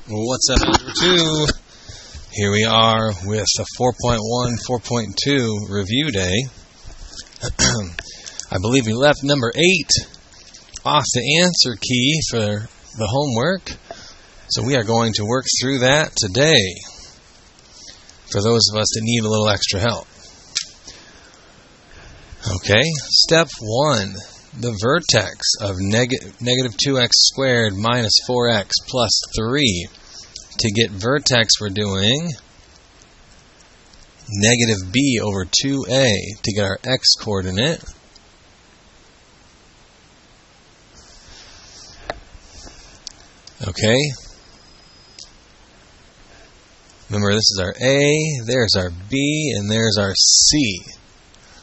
What's up, Algebra 2? Here we are with a 4.1, 4.2 review day. I believe we left number 8 off the answer key for the homework. So we are going to work through that today for those of us that need a little extra help. Okay, step 1. The vertex of negative 2x squared minus 4x plus 3. To get vertex, we're doing negative b over 2a to get our x coordinate. Okay. Remember, this is our a, there's our b, and there's our c.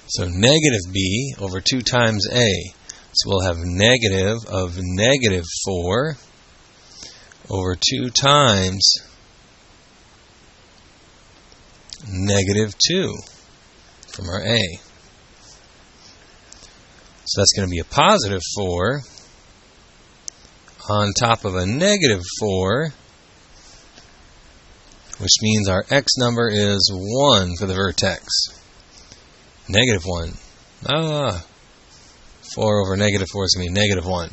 So negative b over 2 times a. So we'll have negative of negative 4 over 2 times negative 2 from our a. So that's going to be a positive 4 on top of a negative 4, which means our x number is 1 for the vertex. Negative 1. 4 over negative 4 is going to be negative 1.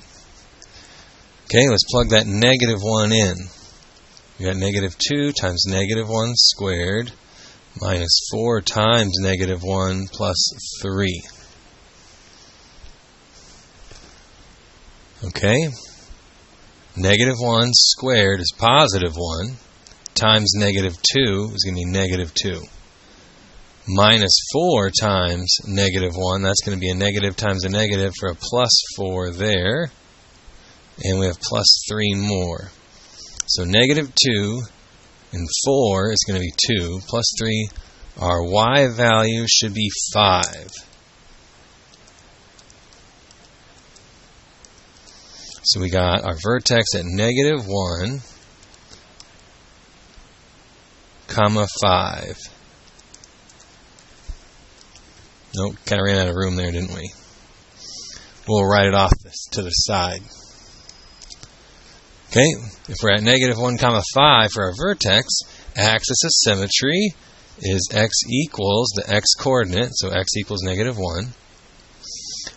Okay, let's plug that negative 1 in. We got negative 2 times negative 1 squared minus 4 times negative 1 plus 3. Okay, negative 1 squared is positive 1 times negative 2 is going to be negative 2. Minus 4 times negative 1, that's going to be a negative times a negative for a plus 4 there. And we have plus 3 more. So negative 2 and 4 is going to be 2. Plus 3, our y value should be 5. So we got our vertex at negative 1, comma 5. Nope, kind of ran out of room there, didn't we? We'll write it off to the side. Okay, if we're at negative 1 comma 5 for our vertex, axis of symmetry is x equals the x coordinate, so x equals negative 1.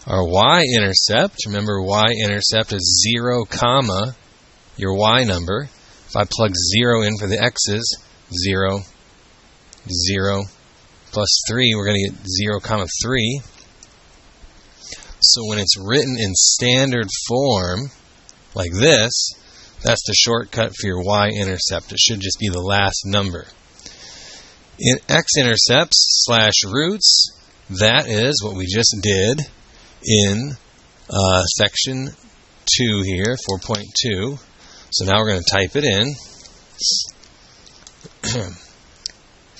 Our y-intercept, remember y-intercept is 0 comma your y number. If I plug 0 in for the x's, 0, 0, plus 3, we're going to get 0 comma 3. So when it's written in standard form, like this, that's the shortcut for your y-intercept. It should just be the last number. In x-intercepts / roots, that is what we just did in section 2 here, 4.2. So now we're going to type it in.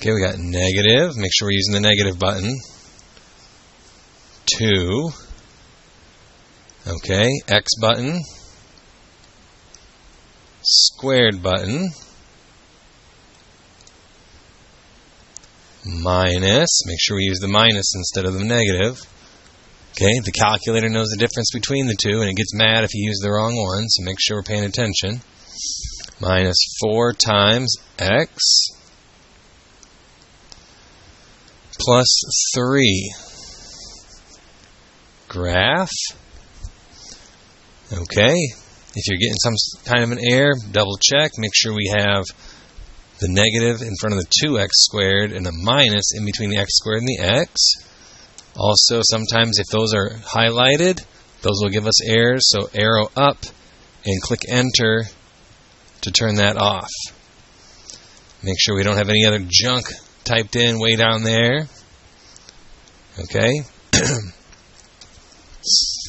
Okay, we got negative. Make sure we're using the negative button. 2. Okay, x button. Squared button. Minus. Make sure we use the minus instead of the negative. Okay, the calculator knows the difference between the two, and it gets mad if you use the wrong one, so make sure we're paying attention. Minus 4 times x plus 3. Graph. Okay, if you're getting some kind of an error, double check. Make sure we have the negative in front of the 2x squared and a minus in between the x squared and the x. Also, sometimes if those are highlighted, those will give us errors, so arrow up and click enter to turn that off. Make sure we don't have any other junk typed in way down there. Okay.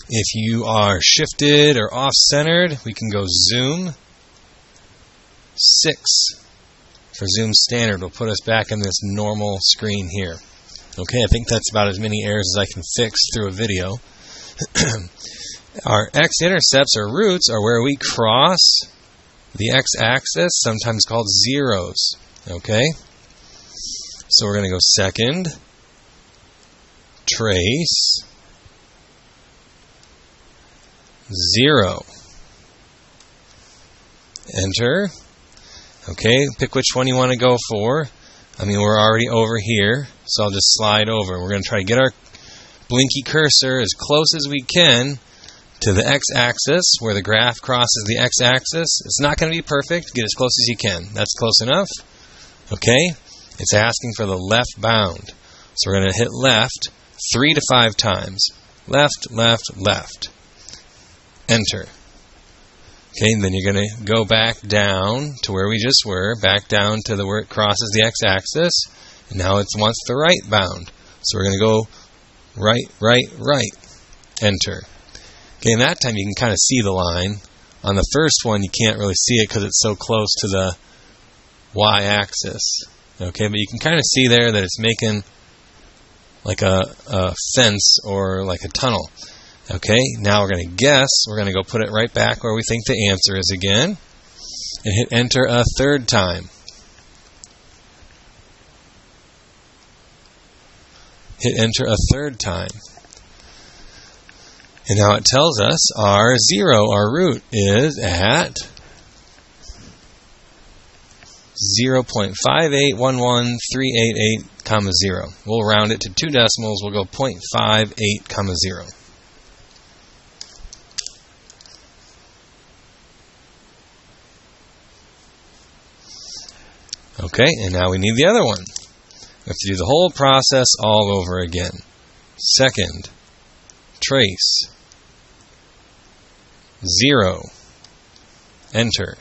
If you are shifted or off-centered, we can go zoom. 6 for zoom standard will put us back in this normal screen here. Okay, I think that's about as many errors as I can fix through a video. Our x-intercepts or roots are where we cross the x-axis, sometimes called zeros. Okay? So we're going to go second, trace, 0. Enter. Okay, pick which one you want to go for. I mean, we're already over here, so I'll just slide over. We're going to try to get our blinky cursor as close as we can to the x-axis, where the graph crosses the x-axis. It's not going to be perfect. Get as close as you can. That's close enough. Okay? It's asking for the left bound. So we're going to hit left 3 to 5 times. Left, left, left. Enter. Okay, and then you're going to go back down to where we just were, back down to where it crosses the x-axis, and now it wants the right bound. So we're going to go right, right, right. Enter. Okay, and that time you can kind of see the line. On the first one, you can't really see it because it's so close to the y-axis. Okay, but you can kind of see there that it's making like a fence or like a tunnel. Okay, now we're going to guess. We're going to go put it right back where we think the answer is again. And hit enter a third time. Hit enter a third time. And now it tells us our root, is at 0.5811388, 0. We'll round it to 2 decimals. We'll go 0.58, 0. Okay, and now we need the other one. We have to do the whole process all over again. Second, trace, 0, enter.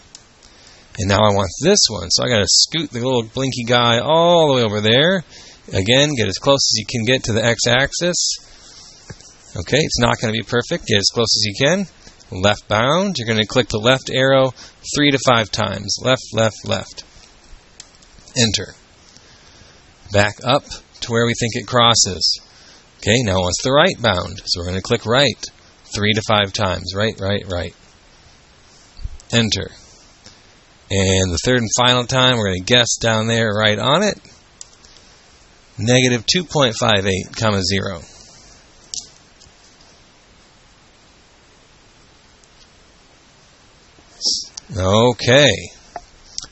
And now I want this one, so I got to scoot the little blinky guy all the way over there. Again, get as close as you can get to the x-axis. Okay, it's not going to be perfect. Get as close as you can. Left bound, you're going to click the left arrow 3 to 5 times. Left, left, left. Enter. Back up to where we think it crosses. Okay, now it wants the right bound, so we're going to click right 3 to 5 times. Right, right, right. Enter. And the third and final time, we're going to guess down there right on it. Negative 2.58, 0. Okay.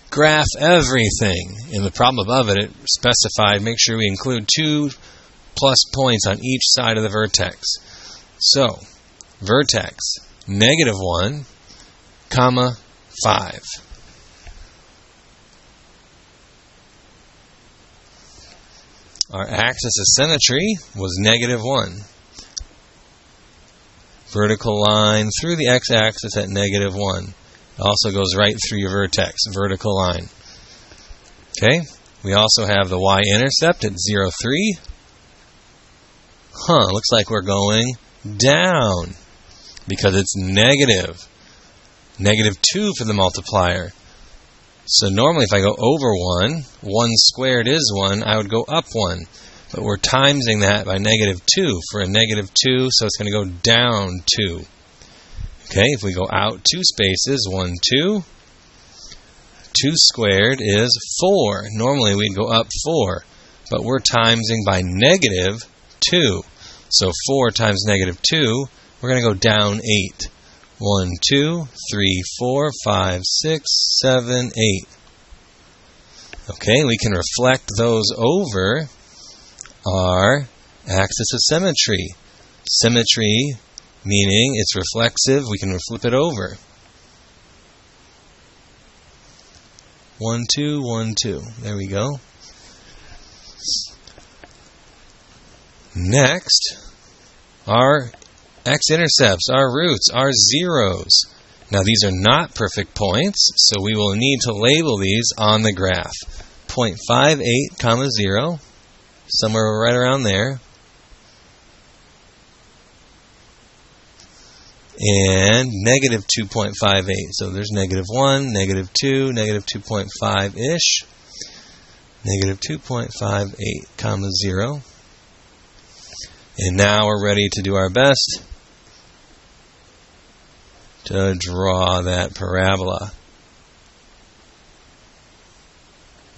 Graph everything. In the problem above it, it specified make sure we include 2 plus points on each side of the vertex. So, vertex, -1, 5. Our axis of symmetry was -1. Vertical line through the x-axis at -1. It also goes right through your vertex, vertical line. Okay, we also have the y-intercept at 0,3. Looks like we're going down because it's negative. -2 for the multiplier. So normally if I go over 1, 1 squared is 1, I would go up 1. But we're timesing that by -2 for a -2, so it's going to go down 2. Okay, if we go out 2 spaces, 1, 2. 2 squared is 4. Normally we'd go up 4, but we're timesing by -2. So 4 times -2, we're going to go down 8. 1, 2, 3, 4, 5, 6, 7, 8. Okay, we can reflect those over our axis of symmetry. Symmetry meaning it's reflexive, we can flip it over. 1, 2, 1, 2. There we go. Next, our x-intercepts, our roots, our zeros. Now these are not perfect points, so we will need to label these on the graph. 0.58, 0, somewhere right around there. And -2.58. So there's -1, -2, -2.5-ish. -2.58, 0. And now we're ready to do our best to draw that parabola.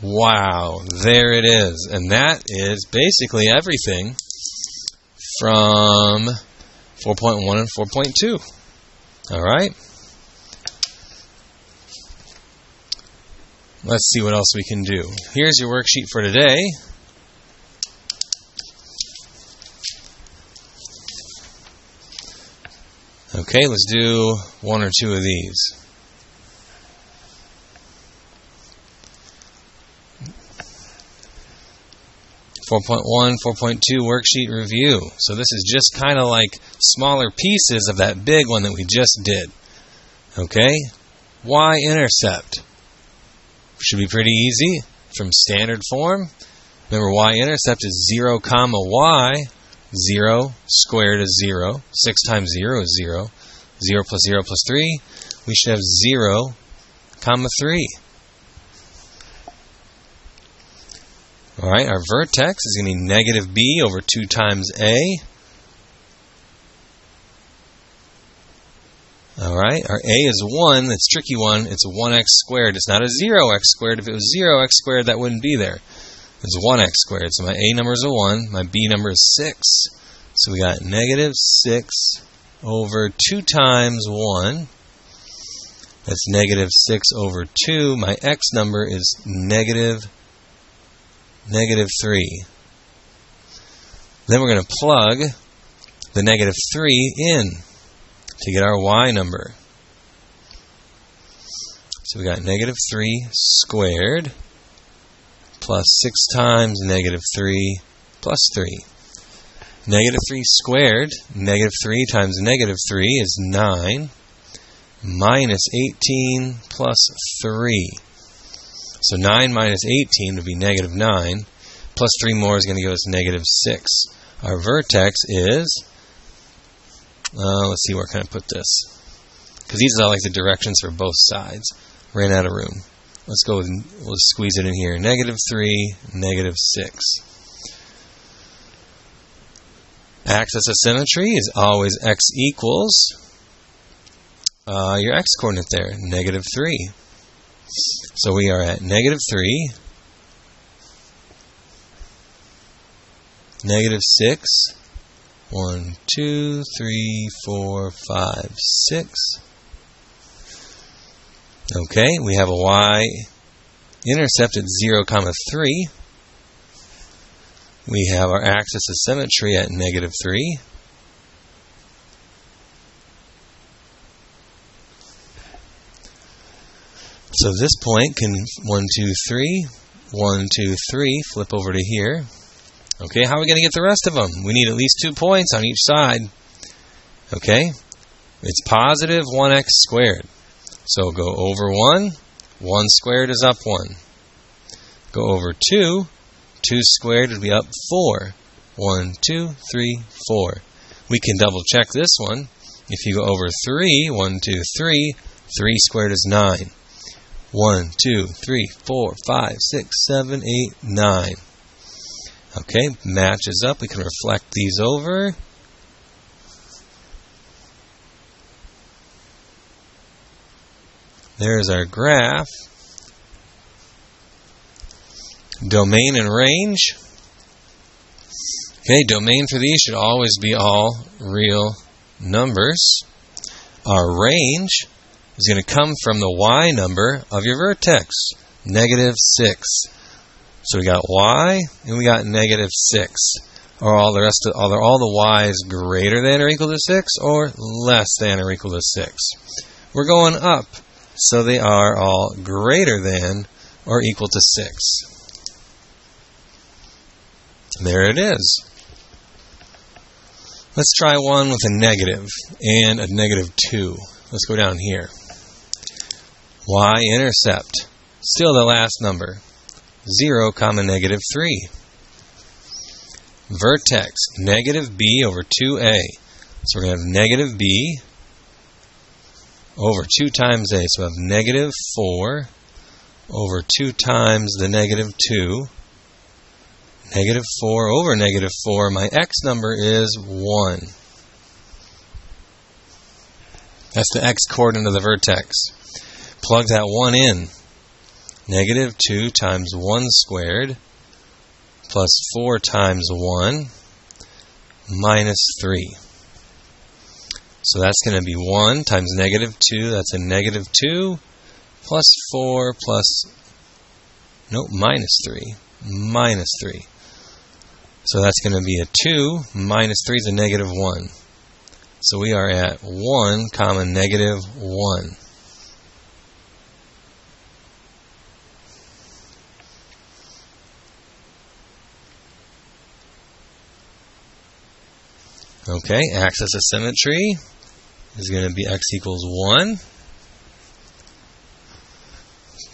Wow, there it is. And that is basically everything from 4.1 and 4.2. All right. Let's see what else we can do. Here's your worksheet for today. Okay, let's do one or two of these. (4.1), 4.2 worksheet review. So this is just kind of like smaller pieces of that big one that we just did. Okay? Y-intercept. Should be pretty easy from standard form. Remember, y-intercept is 0, comma y. 0 squared is 0. 6 times 0 is 0. 0 plus 0 plus 3. We should have 0, comma 3. Alright, our vertex is going to be negative b over 2 times a. Alright, our a is 1. That's a tricky one. It's a 1x squared. It's not a 0x squared. If it was 0x squared, that wouldn't be there. It's 1x squared. So my a number is a 1. My b number is 6. So we got negative 6 over 2 times 1. That's negative 6 over 2. My x number is negative 3. Then we're going to plug the negative 3 in to get our y number. So we got negative 3 squared plus 6 times negative 3 plus 3. Negative 3 squared, negative 3 times negative 3 is 9, minus 18 plus 3. So 9 minus 18 would be negative 9, plus 3 more is going to give us negative 6. Our vertex is, let's see where can I put this, because these are like the directions for both sides. Ran out of room. Let's go with, we'll squeeze it in here. Negative 3, negative 6. Axis of symmetry is always x equals your x-coordinate there, negative 3. So we are at negative 3, negative 6, 1, 2, 3, 4, 5, 6. Okay, we have a y-intercept at 0, comma 3. We have our axis of symmetry at negative 3. So this point can 1, 2, 3, 1, 2, 3, flip over to here. Okay, how are we going to get the rest of them? We need at least 2 points on each side. Okay, it's positive 1x squared. So go over 1, 1 squared is up 1. Go over 2, 2 squared would be up 4. 1, 2, 3, 4. We can double check this one. If you go over 3, 1, 2, 3, 3 squared is 9. 1, 2, 3, 4, 5, 6, 7, 8, 9. Okay, matches up. We can reflect these over. There's our graph. Domain and range. Okay, domain for these should always be all real numbers. Our range is going to come from the y number of your vertex, negative 6. So we got y and we got negative 6. Are all the y's greater than or equal to 6 or less than or equal to 6? We're going up, so they are all greater than or equal to 6. There it is. Let's try one with a negative and a negative 2. Let's go down here. Y-intercept, still the last number, 0, comma negative 3. Vertex, negative b over 2a. So we're going to have negative b over 2 times a. So we have negative 4 over 2 times the negative 2. Negative 4 over negative 4. My x number is 1. That's the x-coordinate of the vertex. Plug that 1 in. Negative 2 times 1 squared plus 4 times 1 minus 3. So that's going to be 1 times negative 2. That's a negative 2 plus 4 plus Nope, minus 3. Minus 3. So that's going to be a 2. Minus 3 is a negative 1. So we are at 1 comma negative 1. Okay, axis of symmetry is going to be x equals 1.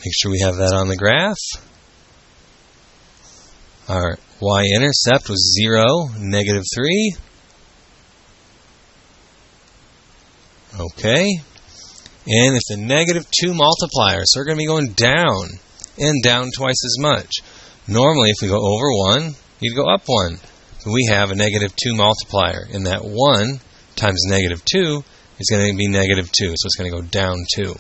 Make sure we have that on the graph. Our y-intercept was 0, negative 3. Okay. And it's a negative 2 multiplier, so we're going to be going down, and down twice as much. Normally, if we go over 1, you'd go up 1. But we have a negative 2 multiplier, and that 1 times negative 2 is going to be negative 2, so it's going to go down 2.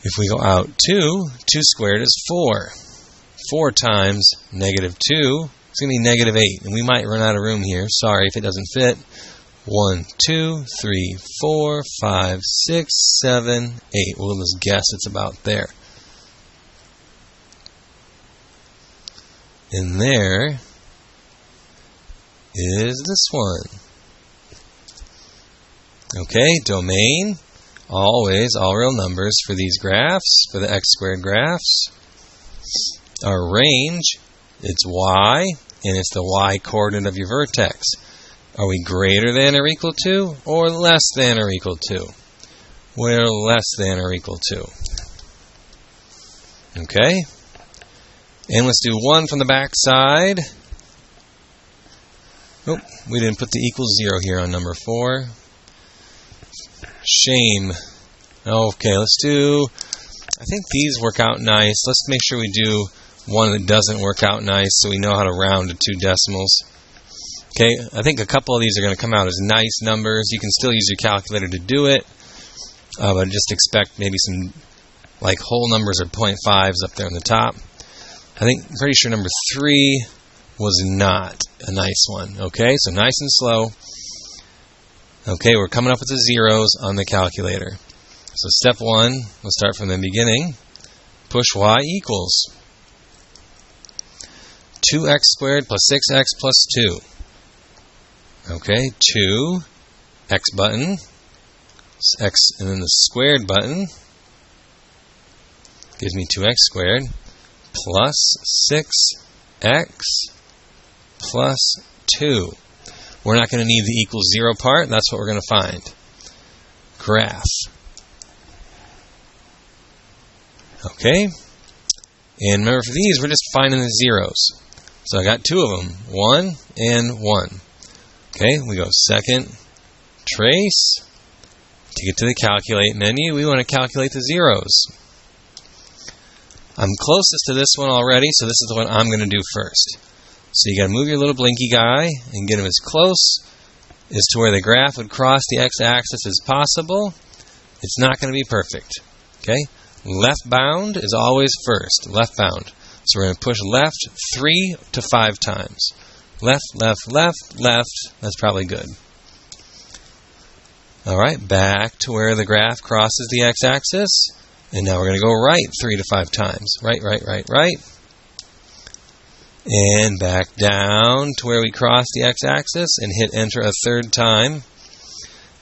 If we go out 2, 2 squared is 4. 4 times negative 2 is going to be negative 8. And we might run out of room here. Sorry if it doesn't fit. 1, 2, 3, 4, 5, 6, 7, 8. We'll just guess it's about there. And there is this one. Okay, domain. Always all real numbers for these graphs, for the x squared graphs. Our range, it's y, and it's the y coordinate of your vertex. Are we greater than or equal to, or less than or equal to? We're less than or equal to. Okay? And let's do 1 from the back side. Nope, we didn't put the equals 0 here on number 4. Shame. Okay, let's do, I think these work out nice. Let's make sure we do one that doesn't work out nice so we know how to round to 2 decimals. Okay, I think a couple of these are going to come out as nice numbers. You can still use your calculator to do it, but just expect maybe some like whole numbers or 0.5s up there on the top. I think, pretty sure number 3 was not a nice one. Okay, so nice and slow. Okay, we're coming up with the zeros on the calculator. So step 1, let's start from the beginning. Push y equals 2x squared plus 6x plus 2. Okay, 2, x button, x, and then the squared button gives me 2x squared plus 6x plus 2. We're not going to need the equals 0 part. That's what we're going to find. Graph. Okay. And remember, for these, we're just finding the zeros. So I got 2 of them. 1 and 1. Okay, we go second, trace. To get to the calculate menu, we want to calculate the zeros. I'm closest to this one already, so this is the one I'm going to do first. So you got to move your little blinky guy and get him as close as to where the graph would cross the x-axis as possible. It's not going to be perfect. Okay? Left bound is always first. Left bound. So we're going to push left 3 to 5 times. Left, left, left, left. That's probably good. Alright, back to where the graph crosses the x-axis. And now we're going to go right 3 to 5 times. Right, right, right, right. And back down to where we cross the x-axis and hit enter a 3rd time.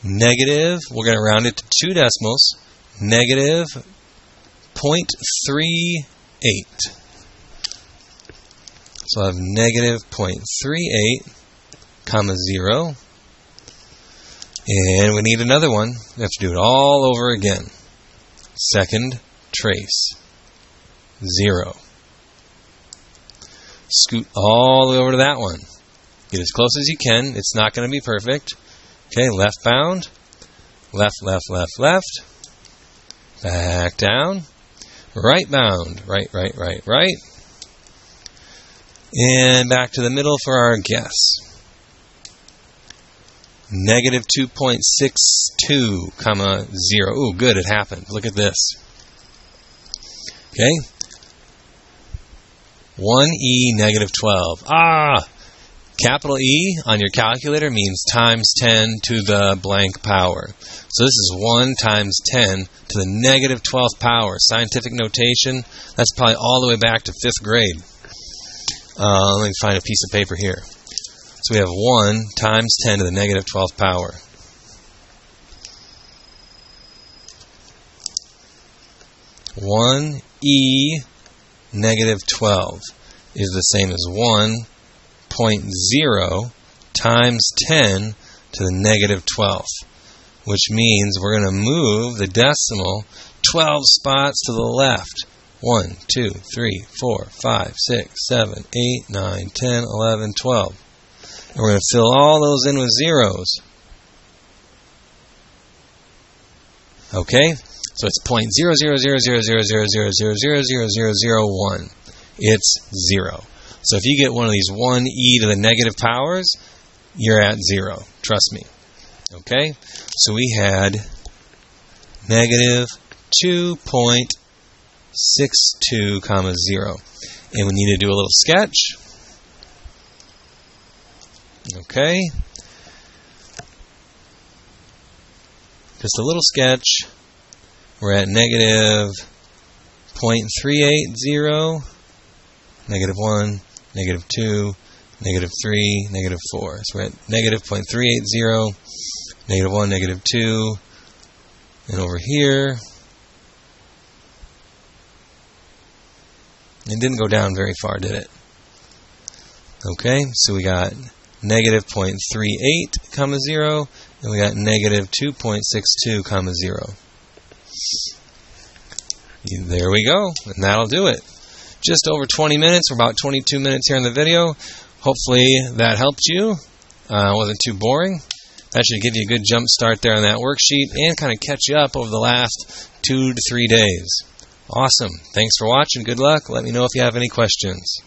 Negative, we're going to round it to 2 decimals. Negative 0.38. So I have negative 0.38, comma 0. And we need another one. We have to do it all over again. Second trace. 0. Scoot all the way over to that one. Get as close as you can. It's not going to be perfect. Okay, left bound. Left, left, left, left. Back down. Right bound. Right, right, right, right. And back to the middle for our guess. Negative 2.62, comma 0. Ooh, good, it happened. Look at this. Okay. 1e negative 12. Ah! Capital E on your calculator means times 10 to the blank power. So this is 1 times 10 to the negative 12th power. Scientific notation, that's probably all the way back to 5th grade. Let me find a piece of paper here. So we have 1 times 10 to the negative 12th power. One e negative 12 is the same as 1.0 times 10 to the negative 12th, which means we're going to move the decimal 12 spots to the left. 1, 2, 3, 4, 5, 6, 7, 8, 9, 10, 11, 12. And we're going to fill all those in with zeros. Okay? So it's 0.0000000000001. It's 0. So if you get one of these 1e to the negative powers, you're at 0. Trust me. Okay? So we had negative 2.62, 0. And we need to do a little sketch. Okay? Just a little sketch. We're at negative 0.380, negative 1, negative 2, negative 3, negative 4. So we're at negative 0.380, negative 1, negative 2, and over here, it didn't go down very far, did it? Okay, so we got negative 0.38, 0, and we got negative 2.62, 0. There we go, and that'll do it. Just over 20 minutes, we're about 22 minutes here in the video. Hopefully that helped you. Wasn't too boring. That should give you a good jump start there on that worksheet and kind of catch you up over the last 2 to 3 days. Awesome. Thanks for watching. Good luck. Let me know if you have any questions.